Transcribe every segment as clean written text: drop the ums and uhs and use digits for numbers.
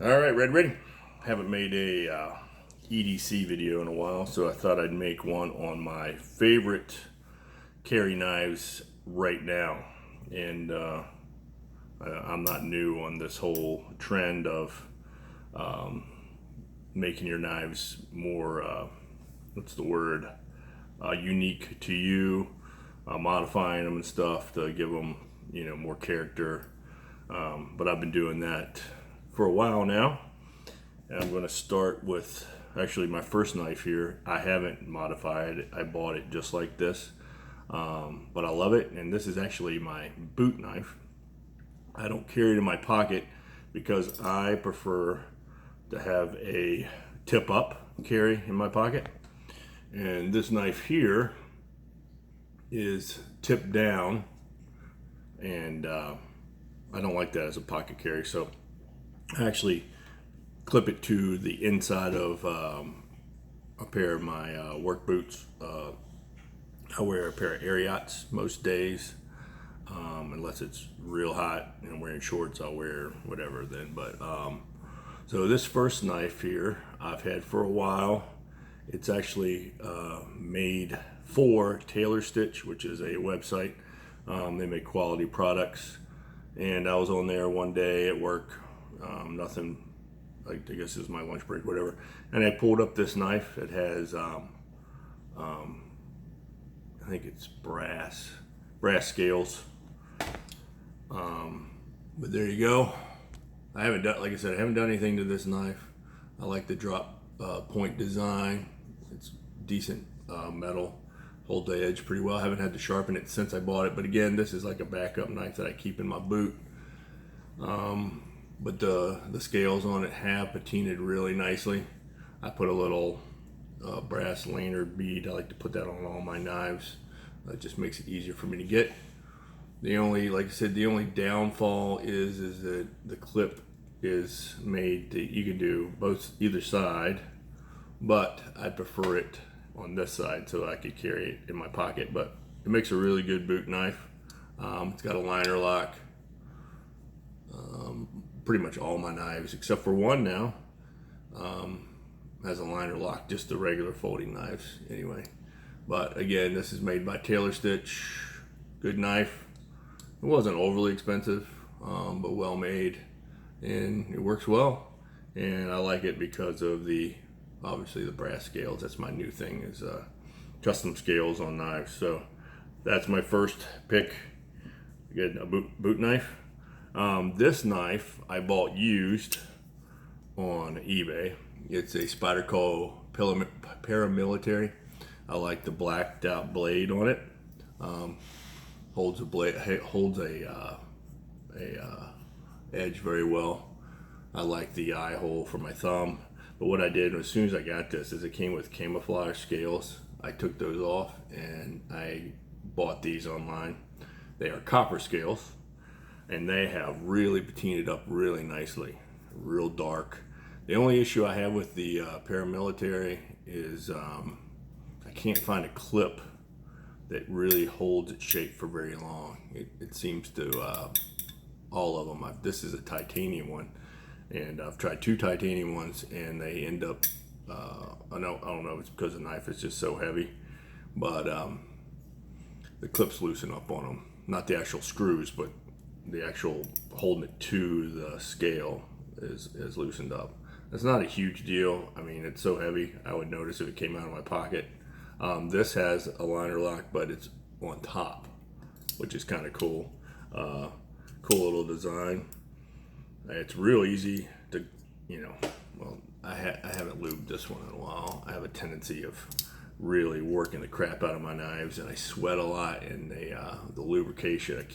All right, ready? Haven't made a EDC video in a while, so I thought I'd make one on my favorite carry knives right now. And I'm not new on this whole trend of making your knives more, what's the word, unique to you, modifying them and stuff to give them, more character. But I've been doing that for a while now. And I'm going to start with actually my first knife here. I haven't modified it. I bought it just like this, but I love it. And this is actually my boot knife. I don't carry it in my pocket because I prefer to have a tip up carry in my pocket. And this knife here is tipped down, and I don't like that as a pocket carry, so I actually clip it to the inside of a pair of my work boots. I wear a pair of Ariats most days, unless it's real hot and I'm wearing shorts. I'll wear whatever then. But so this first knife here I've had for a while. It's actually made for Tailor Stitch, which is a website. They make quality products, and I was on there one day at work, nothing, like I guess it was my lunch break, whatever, and I pulled up this knife. It has I think it's brass scales, but there you go. I haven't done, like I said, I haven't done anything to this knife. I like the drop point design. It's decent metal, hold the edge pretty well. I haven't had to sharpen it since I bought it, but again, this is like a backup knife that I keep in my boot. But the scales on it have patinaed really nicely. I put a little brass lanyard bead. I like to put that on all my knives. It just makes it easier for me to get. The only, like I said, the only downfall is that the clip is made that you can do either side, but I prefer it on this side so I could carry it in my pocket. But it makes a really good boot knife. It's got a liner lock. Pretty much all my knives except for one now has a liner lock, just the regular folding knives anyway. But again, this is made by Tailor Stitch. Good knife. It wasn't overly expensive, but well made, and it works well. And I like it because of obviously the brass scales. That's my new thing, is custom scales on knives. So that's my first pick. Get a boot knife. This knife I bought used on eBay. It's a Spyderco paramilitary. I like the blacked out blade on it. Holds a edge very well. I like the eye hole for my thumb. But what I did as soon as I got this is it came with camouflage scales. I took those off and I bought these online. They are copper scales, and they have really patinaed up really nicely, real dark. The only issue I have with the paramilitary is I can't find a clip that really holds its shape for very long. It seems to, all of them. This is a titanium one, and I've tried two titanium ones, and they end up, I don't know if it's because the knife is just so heavy, but the clips loosen up on them. Not the actual screws, but the actual holding it to the scale is loosened up. It's not a huge deal. I mean, it's so heavy, I would notice if it came out of my pocket. This has a liner lock, but it's on top, which is kind of cool. Cool little design. It's real easy to, well, I haven't lubed this one in a while. I have a tendency of really working the crap out of my knives, and I sweat a lot, and the lubrication,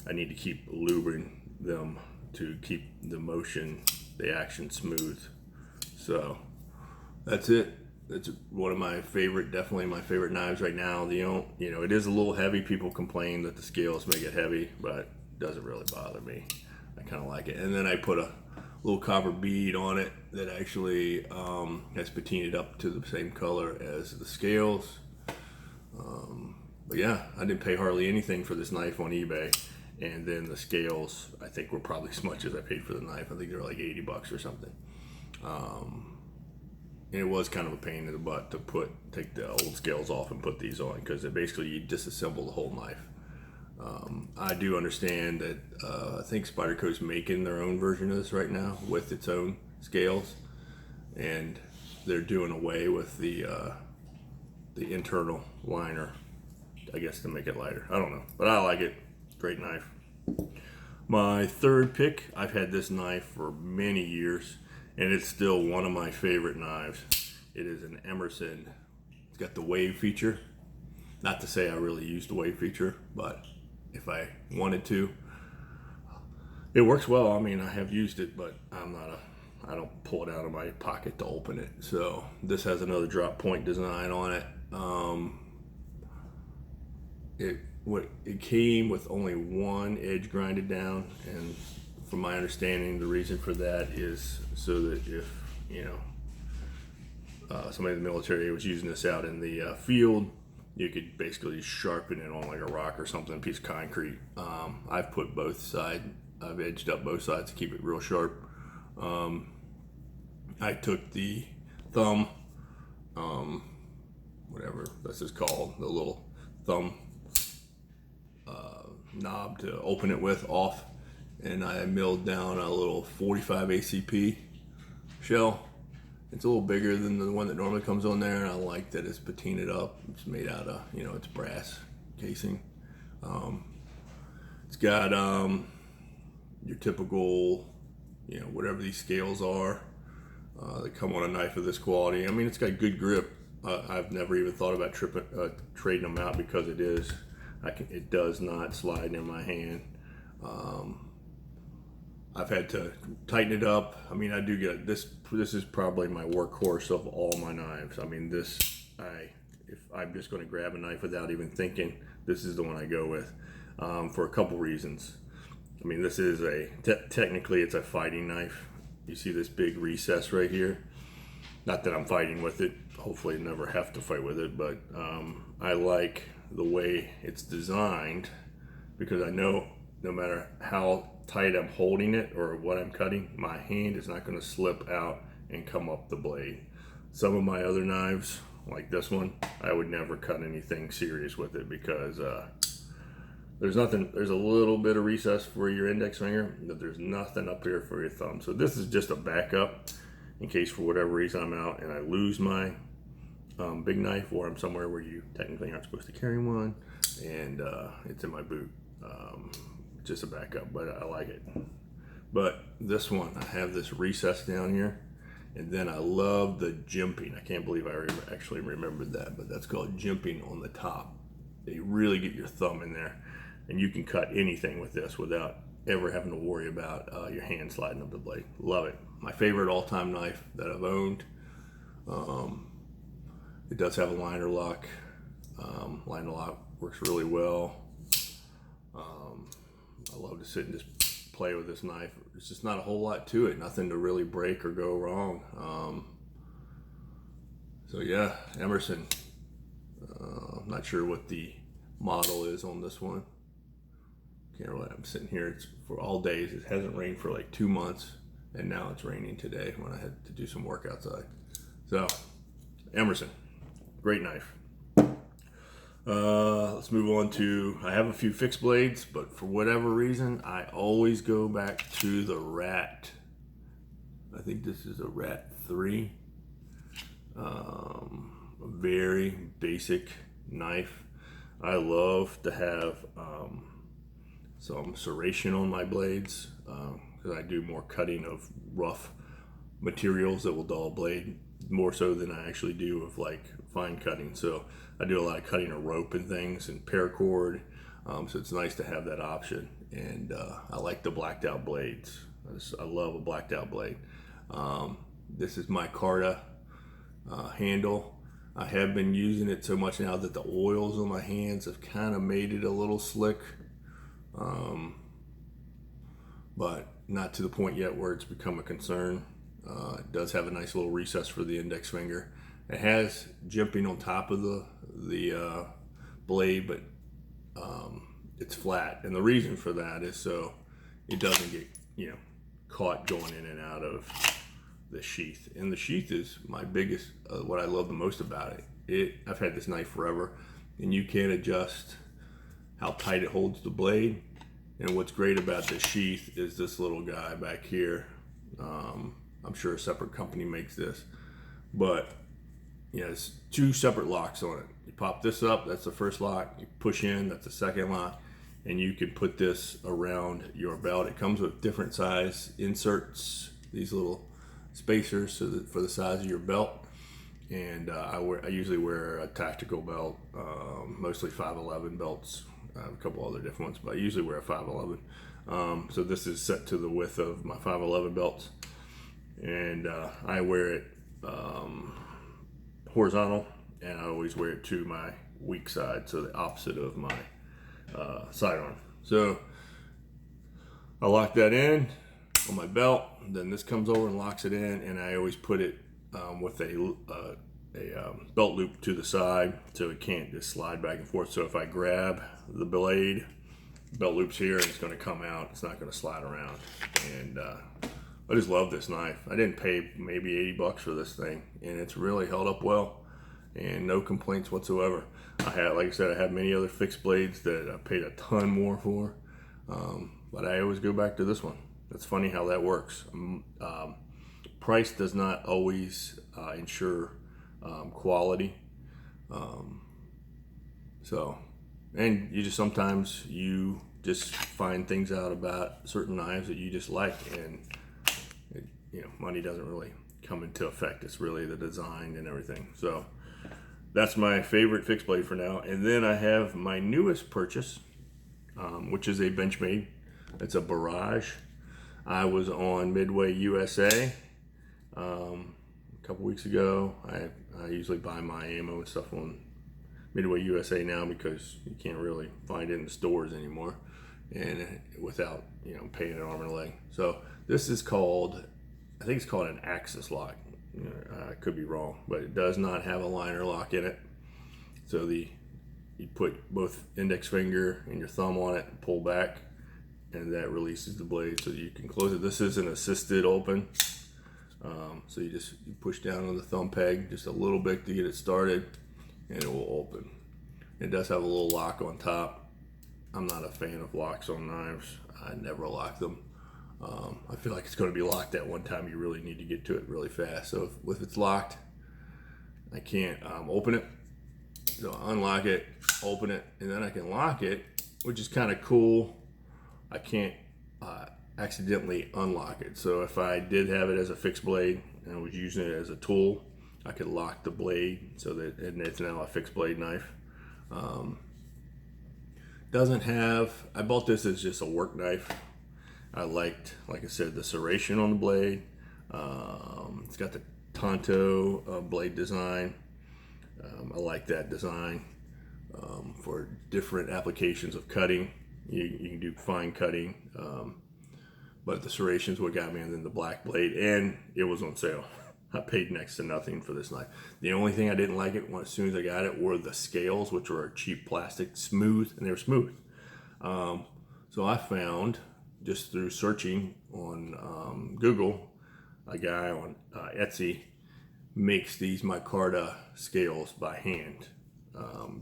I need to keep lubing them to keep the motion, the action smooth. So that's it. It's one of my favorite, definitely my favorite knives right now. It is a little heavy. People complain that the scales make it heavy, but it doesn't really bother me. I kind of like it. And then I put a little copper bead on it that actually has patinaed up to the same color as the scales. But yeah, I didn't pay hardly anything for this knife on eBay. And then the scales, I think, were probably as much as I paid for the knife. I think they were like $80 or something. And it was kind of a pain in the butt to take the old scales off and put these on, because basically you disassemble the whole knife. I do understand that I think Spyderco's making their own version of this right now with its own scales, and they're doing away with the internal liner, I guess, to make it lighter. I don't know, but I like it. Great knife. My third pick, I've had this knife for many years, and it's still one of my favorite knives. It is an Emerson. It's got the wave feature. Not to say I really use the wave feature, but if I wanted to, it works well. I mean, I have used it, but I don't pull it out of my pocket to open it. So this has another drop point design on it. It came with only one edge grinded down, and from my understanding, the reason for that is so that if somebody in the military was using this out in the field, you could basically sharpen it on like a rock or something, a piece of concrete. I've put both sides. I've edged up both sides to keep it real sharp. I took the thumb, whatever this is called, the little thumb knob to open it with off, and I milled down a little 45 ACP shell. It's a little bigger than the one that normally comes on there, and I like that it's patinaed up. It's made out of, it's brass casing. It's got your typical, whatever these scales are that come on a knife of this quality. I mean, it's got good grip. I've never even thought about trading them out, because it does not slide in my hand. I've had to tighten it up. I mean, I do get this. This is probably my workhorse of all my knives. I mean, if I'm just going to grab a knife without even thinking, this is the one I go with, for a couple reasons. I mean, this is technically it's a fighting knife. You see this big recess right here. Not that I'm fighting with it. Hopefully, I never have to fight with it. But I like the way it's designed, because I know no matter how tight I'm holding it or what I'm cutting, my hand is not going to slip out and come up the blade. Some of my other knives, like this one, I would never cut anything serious with it, because there's a little bit of recess for your index finger, but there's nothing up here for your thumb. So this is just a backup in case for whatever reason I'm out and I lose my big knife, or I'm somewhere where you technically aren't supposed to carry one, and it's in my boot. Just a backup, but I like it. But this one, I have this recess down here, and then I love the jimping. I can't believe I actually remembered that, but that's called jimping on the top. You really get your thumb in there, and you can cut anything with this without ever having to worry about your hand sliding up the blade. Love it. My favorite all-time knife that I've owned. It does have a liner lock. Liner lock works really well. I love to sit and just play with this knife. It's just not a whole lot to it. Nothing to really break or go wrong. So yeah, Emerson. I'm not sure what the model is on this one. Can't really. I'm sitting here. It's for all days. It hasn't rained for like 2 months, and now it's raining today when I had to do some work outside. So, Emerson, great knife. Let's move on to, I have a few fixed blades, but for whatever reason, I always go back to the Rat. I think this is a Rat 3. A very basic knife. I love to have some serration on my blades, because I do more cutting of rough materials that will dull a blade, more so than I actually do of like fine cutting. So I do a lot of cutting of rope and things and paracord, so it's nice to have that option. And I like the blacked out blades. I love a blacked out blade. This is my Carta handle. I have been using it so much now that the oils on my hands have kind of made it a little slick, but not to the point yet where it's become a concern. It does have a nice little recess for the index finger. It has jimping on top of the blade, but it's flat, and the reason for that is so it doesn't get caught going in and out of the sheath. And the sheath is my biggest, what I love the most about it. I've had this knife forever, and you can adjust how tight it holds the blade. And what's great about this sheath is this little guy back here. I'm sure a separate company makes this, but it's two separate locks on it. You pop this up, that's the first lock. You push in, that's the second lock. And you can put this around your belt. It comes with different size inserts, these little spacers for the size of your belt. And I usually wear a tactical belt, mostly 511 belts. I have a couple other different ones, but I usually wear a 511. So this is set to the width of my 511 belts, and I wear it horizontal, and I always wear it to my weak side, so the opposite of my sidearm. So I lock that in on my belt, then this comes over and locks it in, and I always put it with a belt loop to the side so it can't just slide back and forth. So if I grab the blade, belt loop's here, and it's going to come out. It's not going to slide around. And I just love this knife. I didn't pay maybe 80 bucks for this thing, and it's really held up well, and no complaints whatsoever. Like I said, I have many other fixed blades that I paid a ton more for, but I always go back to this one. It's funny how that works. Price does not always ensure quality. And you just sometimes you just find things out about certain knives that you just like, and money doesn't really come into effect. It's really the design and everything. So that's my favorite fixed blade for now. And then I have my newest purchase, which is a Benchmade. It's a Barrage. I was on Midway USA a couple weeks ago. I usually buy my ammo and stuff on Midway USA now because you can't really find it in the stores anymore, and without paying an arm and a leg. So this is called, I think it's called an Axis lock. I could be wrong, but it does not have a liner lock in it. So you put both index finger and your thumb on it and pull back, and that releases the blade so you can close it. This is an assisted open. So you push down on the thumb peg just a little bit to get it started, and it will open. It does have a little lock on top. I'm not a fan of locks on knives. I never lock them. I feel like it's going to be locked at one time. You really need to get to it really fast. So if it's locked, I can't open it. So I unlock it, open it, and then I can lock it, which is kind of cool. I can't accidentally unlock it. So if I did have it as a fixed blade and I was using it as a tool, I could lock the blade so that it's now a fixed blade knife. I bought this as just a work knife. I liked, like I said, the serration on the blade. It's got the Tonto blade design. I like that design for different applications of cutting. You can do fine cutting, but the serration's what got me, and then the black blade, and it was on sale. I paid next to nothing for this knife. The only thing I didn't like it as soon as I got it were the scales, which were cheap plastic, smooth, and they were smooth. So I found, just through searching on Google, a guy on Etsy makes these micarta scales by hand,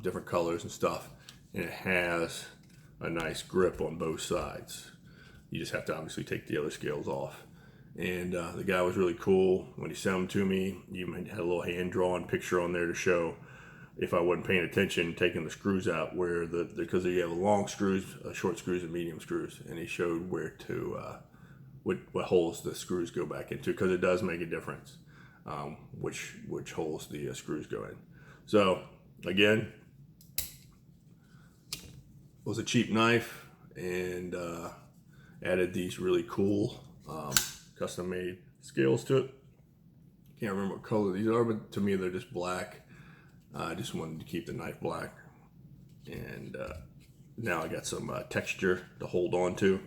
different colors and stuff, and it has a nice grip on both sides. You just have to obviously take the other scales off. And the guy was really cool. When he sent them to me, he had a little hand-drawn picture on there to show, if I wasn't paying attention, taking the screws out, where because you have long screws, short screws, and medium screws, and he showed where to what holes the screws go back into, because it does make a difference which holes the screws go in. So again, it was a cheap knife, and added these really cool custom made scales to it. Can't remember what color these are, but to me they're just black. I just wanted to keep the knife black, and now I got some texture to hold on to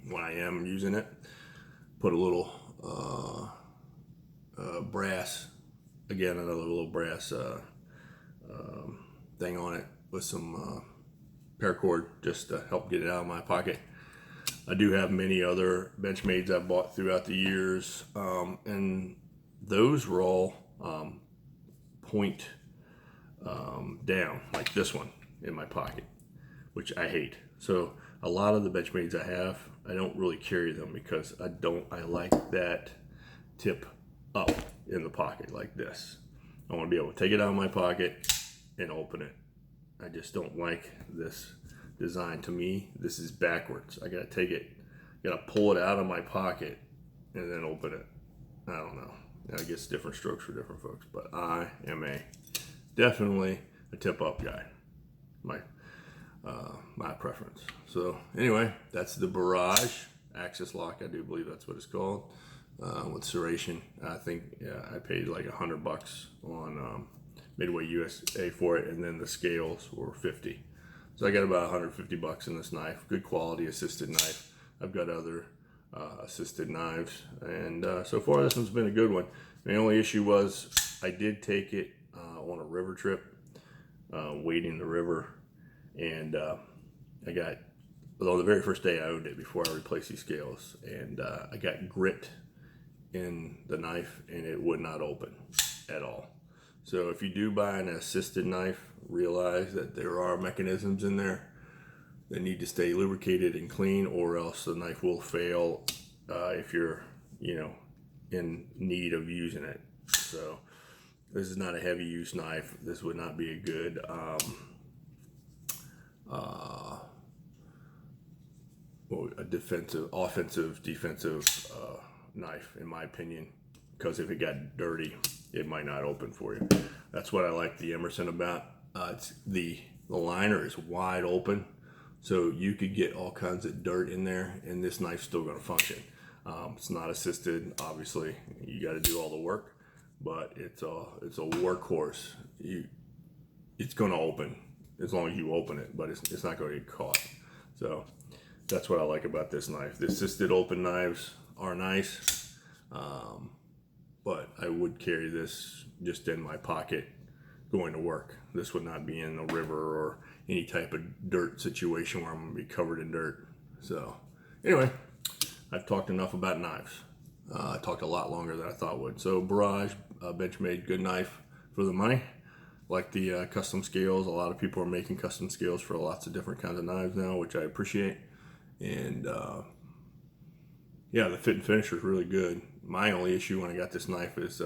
when I am using it. Put a little brass, again another little brass thing on it with some paracord just to help get it out of my pocket. I do have many other Benchmades I bought throughout the years, and those were all point down, like this one in my pocket, which I hate. So a lot of the Benchmades I have, I don't really carry them because I like that tip up in the pocket like this. I want to be able to take it out of my pocket and open it. I just don't like this design. To me, this is backwards. I gotta take it, gotta pull it out of my pocket and then open it. I don't know. I guess different strokes for different folks, but I am definitely a tip up guy. My preference. So anyway, that's the Barrage Axis lock. I do believe that's what it's called. With serration, I think I paid like $100 on Midway USA for it, and then the scales were 50. So I got about $150 in this knife. Good quality assisted knife. I've got other assisted knives, and so far this one's been a good one. The only issue was I did take it on a river trip, wading the river, and I got, although the very first day I owned it before I replaced these scales, and I got grit in the knife and it would not open at all. So if you do buy an assisted knife, realize that there are mechanisms in there that need to stay lubricated and clean, or else the knife will fail if you're, in need of using it. So this is not a heavy use knife. This would not be a good offensive, defensive knife, in my opinion, because if it got dirty, it might not open for you. That's what I like the Emerson about. It's the liner is wide open, so you could get all kinds of dirt in there, and this knife's still going to function. It's not assisted, obviously. You got to do all the work, but it's a workhorse. It's going to open as long as you open it, but it's not going to get caught. So that's what I like about this knife. The assisted open knives are nice, but I would carry this just in my pocket going to work. This would not be in the river or any type of dirt situation where I'm going to be covered in dirt. So anyway, I've talked enough about knives. I talked a lot longer than I thought would. So Barrage, Benchmade, good knife for the money. Like the custom scales. A lot of people are making custom scales for lots of different kinds of knives now, which I appreciate. And yeah, the fit and finish is really good. My only issue when I got this knife is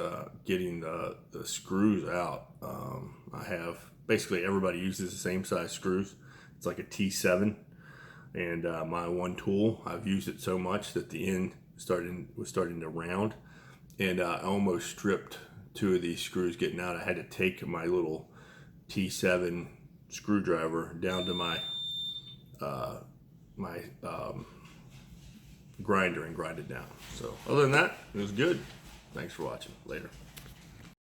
getting the screws out. I have, basically everybody uses the same size screws. It's like a T7, and my one tool, I've used it so much that the end was starting to round, and I almost stripped 2 of these screws getting out. I had to take my little T7 screwdriver down to my grinder and grind it down. So other than that, it was good. Thanks for watching. Later.